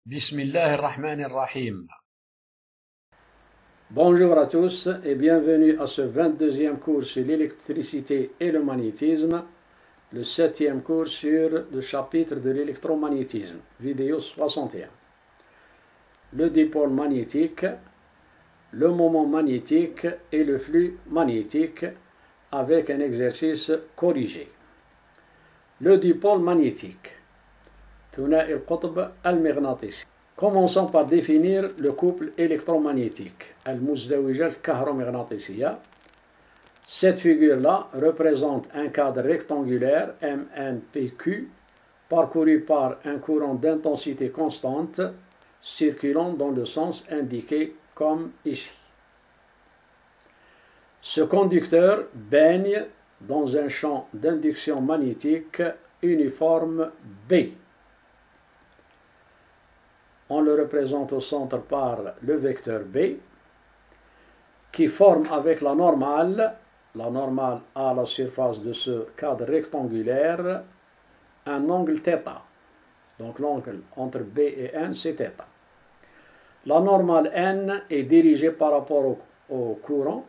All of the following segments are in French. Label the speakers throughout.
Speaker 1: Bismillahirrahmanirrahim.
Speaker 2: Bonjour à tous et bienvenue à ce 22e cours sur l'électricité et le magnétisme, le 7e cours sur le chapitre de l'électromagnétisme, vidéo 61. Le dipôle magnétique, le moment magnétique et le flux magnétique avec un exercice corrigé. Le dipôle magnétique. ثنائي القطب المغناطيسي. Commençons par définir le couple électromagnétique, المزدوجة الكهرومغناطيسية. Cette figure-là représente un cadre rectangulaire MNPQ parcouru par un courant d'intensité constante circulant dans le sens indiqué comme ici. Ce conducteur baigne dans un champ d'induction magnétique uniforme B. On le représente au centre par le vecteur B, qui forme avec la normale à la surface de ce cadre rectangulaire, un angle θ. Donc l'angle entre B et N, c'est θ. La normale N est dirigée par rapport au courant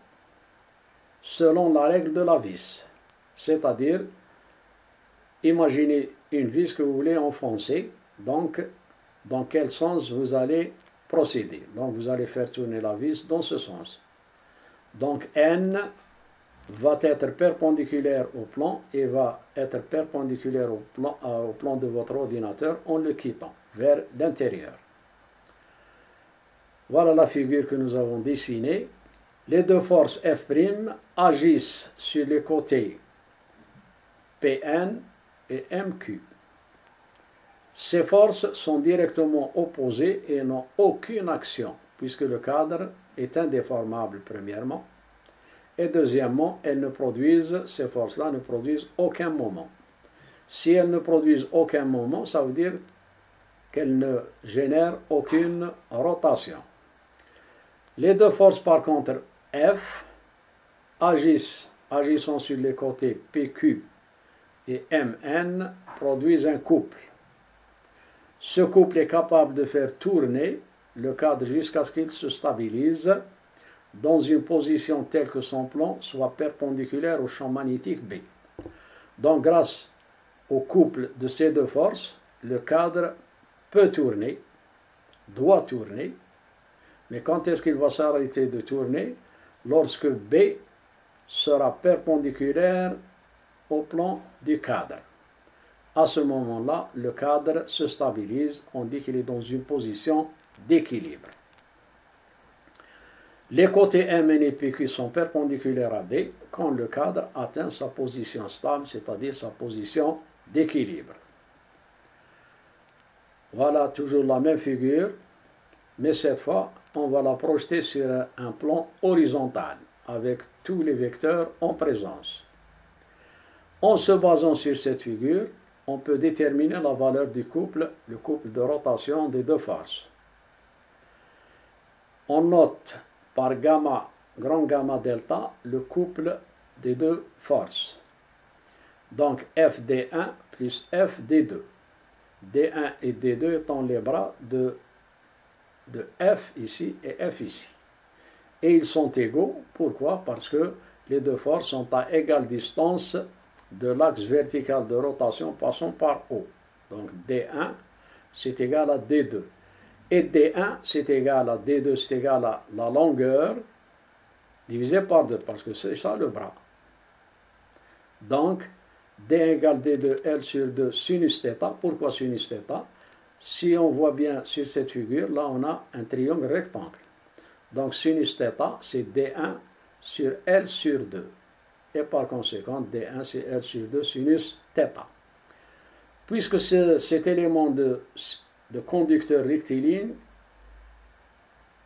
Speaker 2: selon la règle de la vis. C'est-à-dire, imaginez une vis que vous voulez enfoncer, donc dans quel sens vous allez procéder. Donc vous allez faire tourner la vis dans ce sens. Donc N va être perpendiculaire au plan et va être perpendiculaire au plan de votre ordinateur en le quittant vers l'intérieur. Voilà la figure que nous avons dessinée. Les deux forces F' agissent sur les côtés Pn et Mq. Ces forces sont directement opposées et n'ont aucune action, puisque le cadre est indéformable, premièrement, et deuxièmement, ces forces-là ne produisent aucun moment. Si elles ne produisent aucun moment, ça veut dire qu'elles ne génèrent aucune rotation. Les deux forces, par contre, F, agissant sur les côtés PQ et MN, produisent un couple. Ce couple est capable de faire tourner le cadre jusqu'à ce qu'il se stabilise dans une position telle que son plan soit perpendiculaire au champ magnétique B. Donc grâce au couple de ces deux forces, le cadre peut tourner, doit tourner, mais quand est-ce qu'il va s'arrêter de tourner? Lorsque B sera perpendiculaire au plan du cadre. À ce moment-là, le cadre se stabilise, on dit qu'il est dans une position d'équilibre. Les côtés MN et PQ sont perpendiculaires à B quand le cadre atteint sa position stable, c'est-à-dire sa position d'équilibre. Voilà toujours la même figure, mais cette fois, on va la projeter sur un plan horizontal, avec tous les vecteurs en présence. En se basant sur cette figure, on peut déterminer la valeur du couple, le couple de rotation des deux forces. On note par gamma, grand gamma delta, le couple des deux forces. Donc FD1 plus FD2. D1 et D2 étant les bras de F ici et F ici. Et ils sont égaux. Pourquoi? Parce que les deux forces sont à égale distance de l'axe vertical de rotation passant par O. Donc D1, c'est égal à D2. Et D1, c'est égal à D2, c'est égal à la longueur divisé par 2, parce que c'est ça le bras. Donc, D1 égale D2, L sur 2, sinus θ. Pourquoi sinus θ? Si on voit bien sur cette figure, là on a un triangle rectangle. Donc sinus θ, c'est D1 sur L sur 2. Et par conséquent, D1 c'est L sur 2 sinus θ. Puisque cet élément de conducteur rectiligne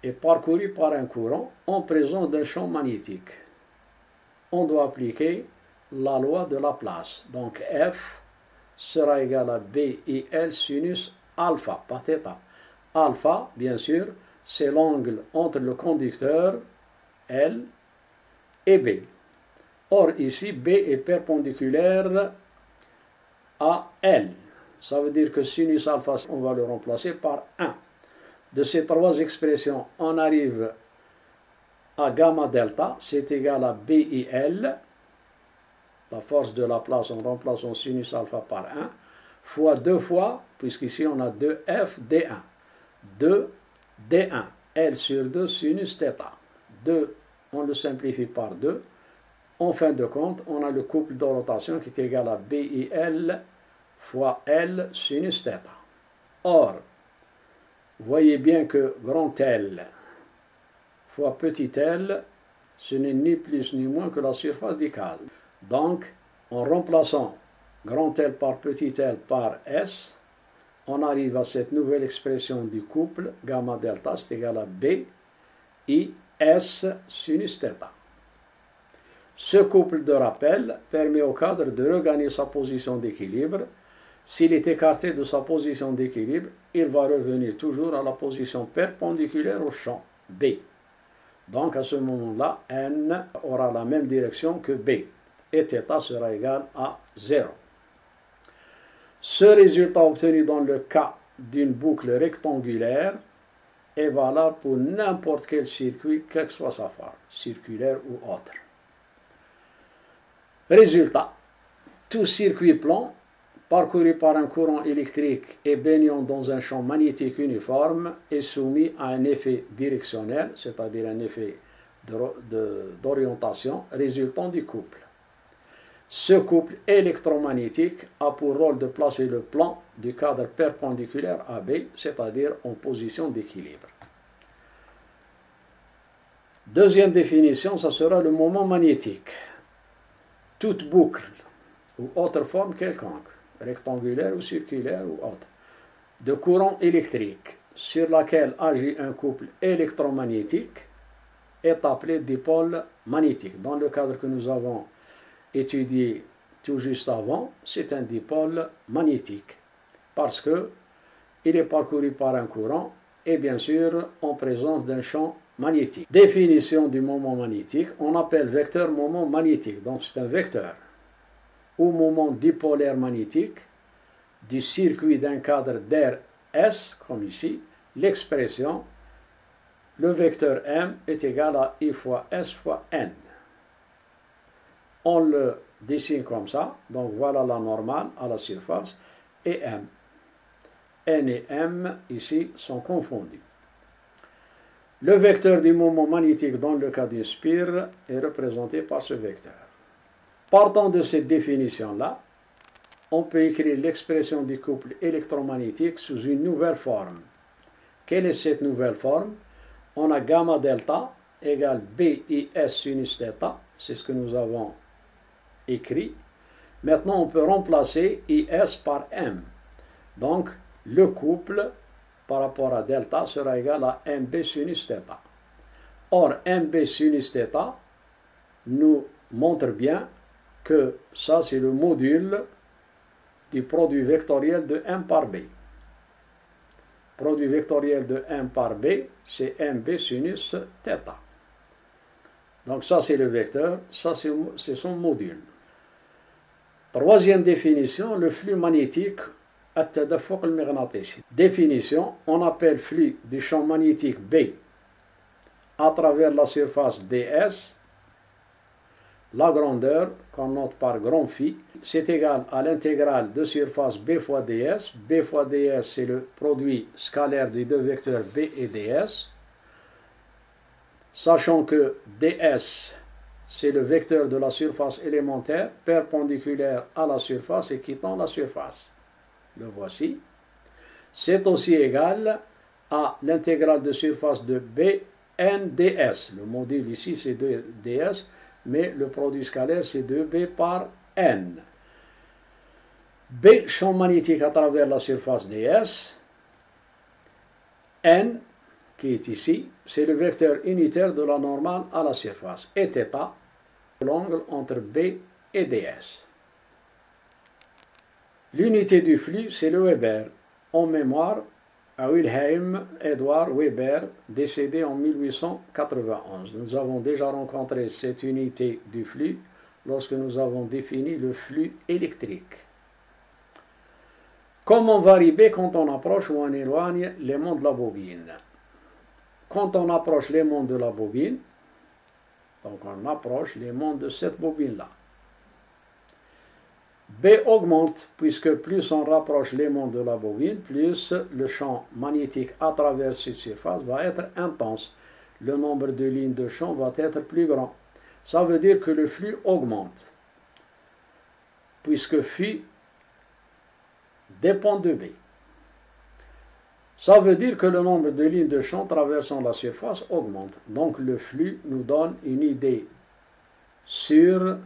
Speaker 2: est parcouru par un courant en présence d'un champ magnétique, on doit appliquer la loi de Laplace. Donc F sera égal à B I L sinus alpha, pas θ. Alpha, bien sûr, c'est l'angle entre le conducteur L et B. Or, ici, B est perpendiculaire à L. Ça veut dire que sinus alpha, on va le remplacer par 1. De ces trois expressions, on arrive à gamma delta, c'est égal à BIL, la force de Laplace, on remplace son sinus alpha par 1, fois 2 fois, puisqu'ici on a 2F D1. 2 D1, L sur 2 sinus θ. 2, on le simplifie par 2. En fin de compte, on a le couple de rotation qui est égal à BIL fois L sinus θ. Or, voyez bien que grand L fois petit l, ce n'est ni plus ni moins que la surface du cadre. Donc, en remplaçant grand L par petit l par S, on arrive à cette nouvelle expression du couple gamma delta, c'est égal à B, I, S sinus θ. Ce couple de rappel permet au cadre de regagner sa position d'équilibre. S'il est écarté de sa position d'équilibre, il va revenir toujours à la position perpendiculaire au champ B. Donc à ce moment-là, N aura la même direction que B et θ sera égal à 0. Ce résultat obtenu dans le cas d'une boucle rectangulaire est valable pour n'importe quel circuit, quelle que soit sa forme, circulaire ou autre. Résultat, tout circuit plan parcouru par un courant électrique et baignant dans un champ magnétique uniforme est soumis à un effet directionnel, c'est-à-dire un effet d'orientation résultant du couple. Ce couple électromagnétique a pour rôle de placer le plan du cadre perpendiculaire à B, c'est-à-dire en position d'équilibre. Deuxième définition, ça sera le moment magnétique. Toute boucle ou autre forme quelconque, rectangulaire ou circulaire ou autre, de courant électrique sur laquelle agit un couple électromagnétique est appelé dipôle magnétique. Dans le cadre que nous avons étudié tout juste avant, c'est un dipôle magnétique parce que il est parcouru par un courant et bien sûr en présence d'un champ magnétique. Définition du moment magnétique, on appelle vecteur moment magnétique, donc c'est un vecteur ou moment dipolaire magnétique du circuit d'un cadre d'air S, comme ici, l'expression le vecteur M est égal à I fois S fois N. On le dessine comme ça, donc voilà la normale à la surface, et M. N et M ici sont confondus. Le vecteur du moment magnétique dans le cas d'une spire est représenté par ce vecteur. Partant de cette définition-là, on peut écrire l'expression du couple électromagnétique sous une nouvelle forme. Quelle est cette nouvelle forme? On a gamma delta égale BIS sinus θ, c'est ce que nous avons écrit. Maintenant, on peut remplacer IS par M. Donc, le couple par rapport à delta sera égal à MB sinus θ. Or, MB sinus θ nous montre bien que ça, c'est le module du produit vectoriel de M par B. Produit vectoriel de M par B, c'est MB sinus θ. Donc ça, c'est le vecteur, ça, c'est son module. Troisième définition, le flux magnétique التدفق المغناطيسي. Définition, on appelle flux du champ magnétique B à travers la surface ds, la grandeur qu'on note par grand phi, c'est égal à l'intégrale de surface B fois ds. B fois ds, c'est le produit scalaire des deux vecteurs B et ds. Sachant que ds, c'est le vecteur de la surface élémentaire perpendiculaire à la surface et quittant la surface. Le voici. C'est aussi égal à l'intégrale de surface de B n ds. Le module ici, c'est 2ds, mais le produit scalaire, c'est 2b par n. B, champ magnétique à travers la surface ds. N, qui est ici, c'est le vecteur unitaire de la normale à la surface. Et θ, l'angle entre B et ds. L'unité du flux, c'est le Weber. En mémoire à Wilhelm Edward Weber, décédé en 1891. Nous avons déjà rencontré cette unité du flux lorsque nous avons défini le flux électrique. Comment varie B quand on approche ou on éloigne l'aimant de la bobine? Quand on approche l'aimant de la bobine, donc on approche l'aimant de cette bobine-là. B augmente, puisque plus on rapproche l'aimant de la bobine, plus le champ magnétique à travers cette surface va être intense. Le nombre de lignes de champ va être plus grand. Ça veut dire que le flux augmente, puisque phi dépend de B. Ça veut dire que le nombre de lignes de champ traversant la surface augmente. Donc le flux nous donne une idée sur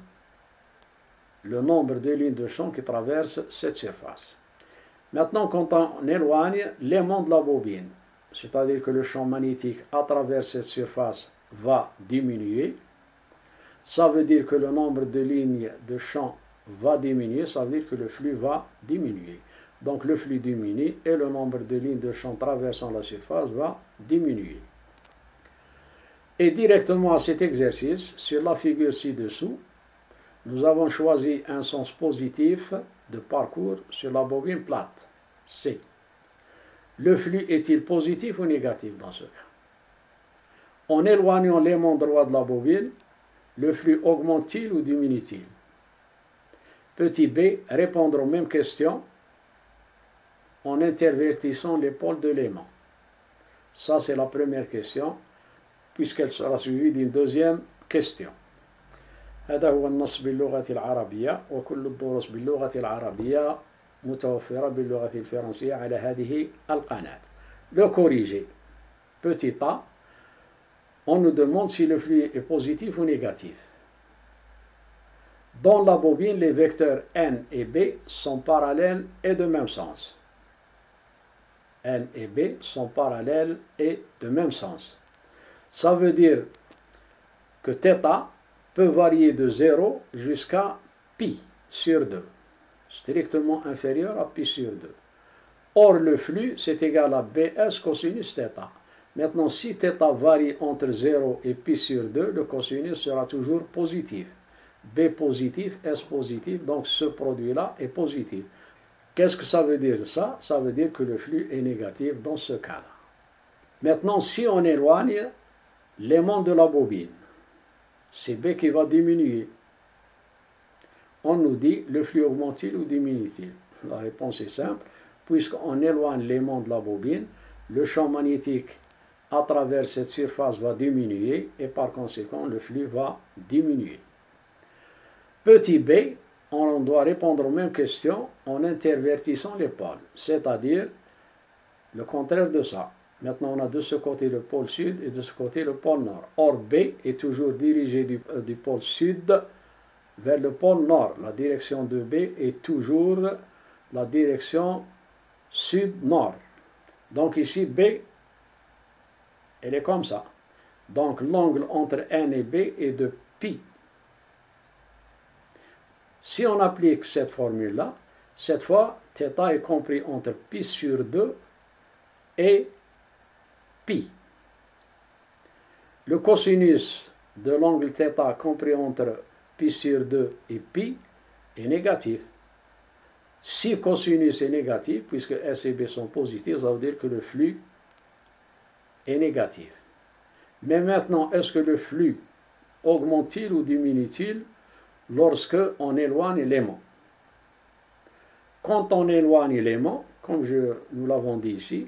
Speaker 2: le nombre de lignes de champ qui traversent cette surface. Maintenant, quand on éloigne l'aimant de la bobine, c'est-à-dire que le champ magnétique à travers cette surface va diminuer, ça veut dire que le nombre de lignes de champ va diminuer, ça veut dire que le flux va diminuer. Donc le flux diminue et le nombre de lignes de champ traversant la surface va diminuer. Et directement à cet exercice, sur la figure ci-dessous, nous avons choisi un sens positif de parcours sur la bobine plate, C. Le flux est-il positif ou négatif dans ce cas? En éloignant l'aimant droit de la bobine, le flux augmente-t-il ou diminue-t-il? Petit b, répondre aux mêmes questions en intervertissant les pôles de l'aimant. Ça, c'est la première question, puisqu'elle sera suivie d'une deuxième question. هذا هو النص باللغة العربية، وكل الدروس باللغة العربية متوفرة باللغة الفرنسية على هذه القناة. Le corriger. Petit a, on nous demande si le flux est positif ou négatif. Dans la bobine, les vecteurs N et B sont parallèles et de même sens. N et B sont parallèles et de même sens. Ça veut dire que θ peut varier de 0 jusqu'à pi sur 2, strictement inférieur à pi sur 2. Or, le flux, c'est égal à bs cosinus θ. Maintenant, si θ varie entre 0 et pi sur 2, le cosinus sera toujours positif. B positif, S positif, donc ce produit-là est positif. Qu'est-ce que ça veut dire ça? Ça veut dire que le flux est négatif dans ce cas-là. Maintenant, si on éloigne l'aimant de la bobine, c'est B qui va diminuer. On nous dit, le flux augmente-t-il ou diminue-t-il? La réponse est simple, puisqu'on éloigne l'aimant de la bobine, le champ magnétique à travers cette surface va diminuer et par conséquent, le flux va diminuer. Petit b, on doit répondre aux mêmes questions en intervertissant les pôles, c'est-à-dire le contraire de ça. Maintenant, on a de ce côté le pôle sud et de ce côté le pôle nord. Or, B est toujours dirigé du pôle sud vers le pôle nord. La direction de B est toujours la direction sud-nord. Donc ici, B, elle est comme ça. Donc l'angle entre N et B est de pi. Si on applique cette formule-là, cette fois, θ est compris entre pi sur 2 et pi. Le cosinus de l'angle θ compris entre pi sur 2 et pi est négatif. Si cosinus est négatif, puisque S et B sont positifs, ça veut dire que le flux est négatif. Mais maintenant, est-ce que le flux augmente-t-il ou diminue-t-il lorsque on éloigne l'aimant? Quand on éloigne l'aimant, comme nous l'avons dit ici,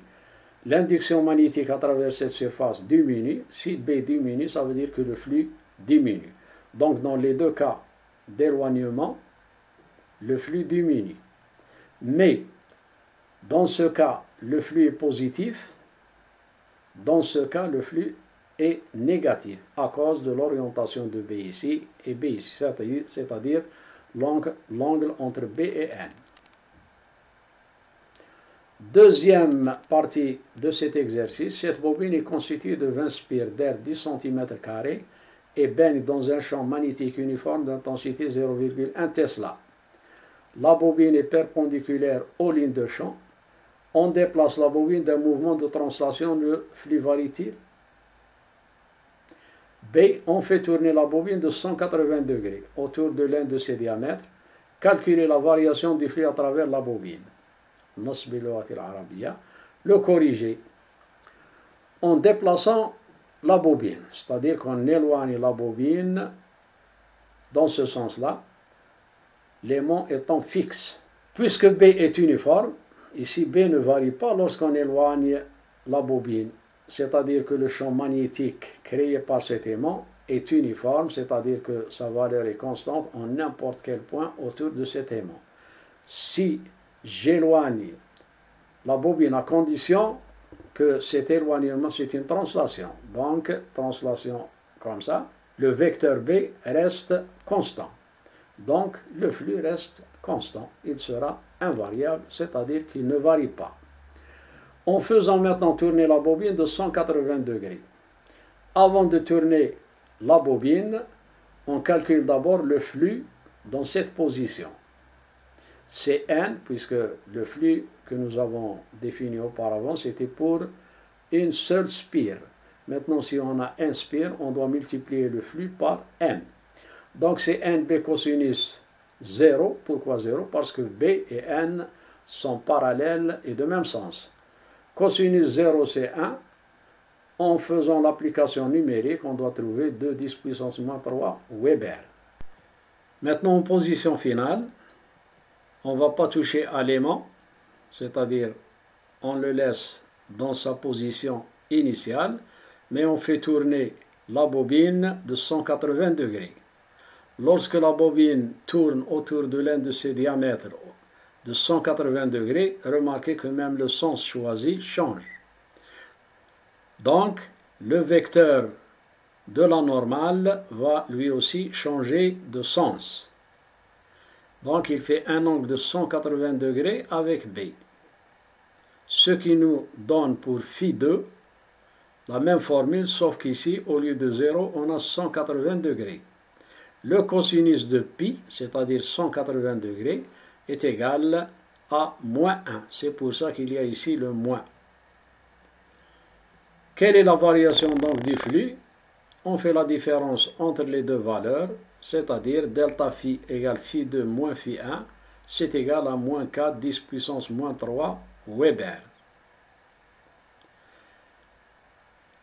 Speaker 2: l'induction magnétique à travers cette surface diminue. Si B diminue, ça veut dire que le flux diminue. Donc, dans les deux cas d'éloignement, le flux diminue. Mais, dans ce cas, le flux est positif. Dans ce cas, le flux est négatif à cause de l'orientation de B ici et B ici, c'est-à-dire l'angle entre B et N. Deuxième partie de cet exercice, cette bobine est constituée de 20 spires d'air 10 cm² et baigne dans un champ magnétique uniforme d'intensité 0,1 Tesla. La bobine est perpendiculaire aux lignes de champ. On déplace la bobine d'un mouvement de translation, le flux varie-t-il? B, on fait tourner la bobine de 180 degrés autour de l'un de ses diamètres. Calculer la variation du flux à travers la bobine. نصب اللغة العربية, le corriger en déplaçant la bobine, c'est-à-dire qu'on éloigne la bobine dans ce sens-là, l'aimant étant fixe. Puisque B est uniforme, ici B ne varie pas lorsqu'on éloigne la bobine, c'est-à-dire que le champ magnétique créé par cet aimant est uniforme, c'est-à-dire que sa valeur est constante en n'importe quel point autour de cet aimant. Si j'éloigne la bobine à condition que cet éloignement c'est une translation, donc translation comme ça, le vecteur B reste constant. Donc le flux reste constant, il sera invariable, c'est-à-dire qu'il ne varie pas. En faisant maintenant tourner la bobine de 180 degrés. Avant de tourner la bobine, on calcule d'abord le flux dans cette position. C'est N, puisque le flux que nous avons défini auparavant, c'était pour une seule spire. Maintenant, si on a un spire, on doit multiplier le flux par N. Donc c'est NB cosinus 0. Pourquoi 0? Parce que B et N sont parallèles et de même sens. Cosinus 0 c'est 1. En faisant l'application numérique, on doit trouver 2 10 puissance moins 3 Weber. Maintenant en position finale, on ne va pas toucher à l'aimant, c'est-à-dire on le laisse dans sa position initiale, mais on fait tourner la bobine de 180 degrés. Lorsque la bobine tourne autour de l'un de ses diamètres de 180 degrés, remarquez que même le sens choisi change. Donc, le vecteur de la normale va lui aussi changer de sens. Donc, il fait un angle de 180 degrés avec B. Ce qui nous donne pour φ2 la même formule, sauf qu'ici, au lieu de 0, on a 180 degrés. Le cosinus de pi, c'est-à-dire 180 degrés, est égal à moins 1. C'est pour ça qu'il y a ici le moins. Quelle est la variation donc du flux? On fait la différence entre les deux valeurs, c'est-à-dire delta phi égale phi2 moins phi1, c'est égal à moins 4 10 puissance moins 3 Weber.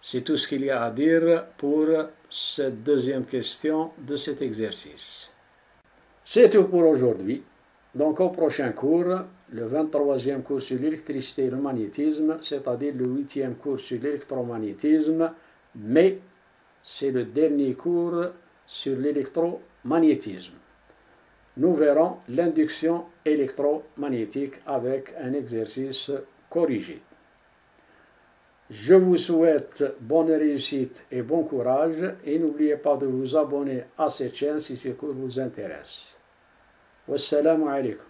Speaker 2: C'est tout ce qu'il y a à dire pour cette deuxième question de cet exercice. C'est tout pour aujourd'hui. Donc au prochain cours, le 23e cours sur l'électricité et le magnétisme, c'est-à-dire le 8e cours sur l'électromagnétisme, mais c'est le dernier cours sur l'électromagnétisme. Nous verrons l'induction électromagnétique avec un exercice corrigé. Je vous souhaite bonne réussite et bon courage et n'oubliez pas de vous abonner à cette chaîne si ce cours vous intéresse. Wassalamu alaikum.